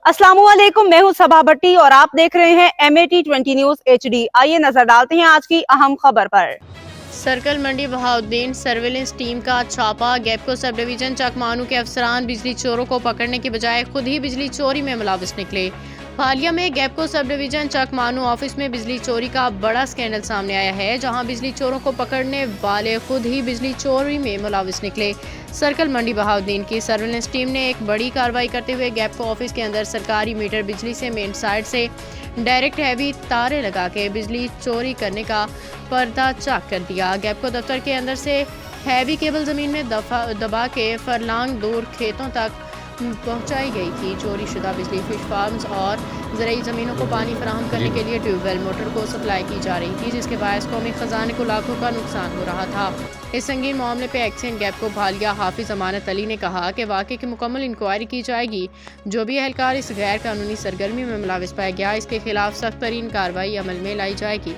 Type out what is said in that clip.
अस्सलाम वालेकुम, मैं हूं सबा भट्टी और आप देख रहे हैं MAT20 न्यूज HD। आइए नजर डालते हैं आज की अहम खबर पर। सर्कल मंडी बहाउद्दीन सर्विलेंस टीम का छापा। गैपको सब डिवीजन चकमानू के अफसरान बिजली चोरों को पकड़ने की बजाय खुद ही बिजली चोरी में मुलविस निकले। हालिया में गैपको सब डिवीजन चकमानू ऑफिस में बिजली चोरी का बड़ा स्कैंडल सामने आया है, जहां बिजली चोरों को पकड़ने वाले खुद ही बिजली चोरी में मुलविस निकले। सर्कल मंडी बहाउद्दीन की सर्विलेंस टीम ने एक बड़ी कार्रवाई करते हुए गैपको ऑफिस के अंदर सरकारी मीटर बिजली से मेन साइड से डायरेक्ट हैवी तारे लगा के बिजली चोरी करने का पर्दा चाक कर दिया। गैपको दफ्तर के अंदर से हैवी केबल जमीन में दबा के फरलांग दूर खेतों तक पहुंचाई गई थी। चोरी शुदा बिजली फिश फार्म्स और ज़रूरी ज़मीनों को पानी फराहम करने के लिए ट्यूबवेल मोटर को सप्लाई की जा रही थी, जिसके बायस कौमी ख़जाने को लाखों का नुकसान हो रहा था। इस संगीन मामले पर एक्सियन गैपको भालिया हाफिज अमानत अली ने कहा कि वाक़े की मुकम्मल इंक्वायरी की जाएगी। जो भी एहलकार इस गैर कानूनी सरगर्मी में मुलविस पाया गया, इसके खिलाफ सख्त तरीन कार्रवाई अमल में लाई जाएगी।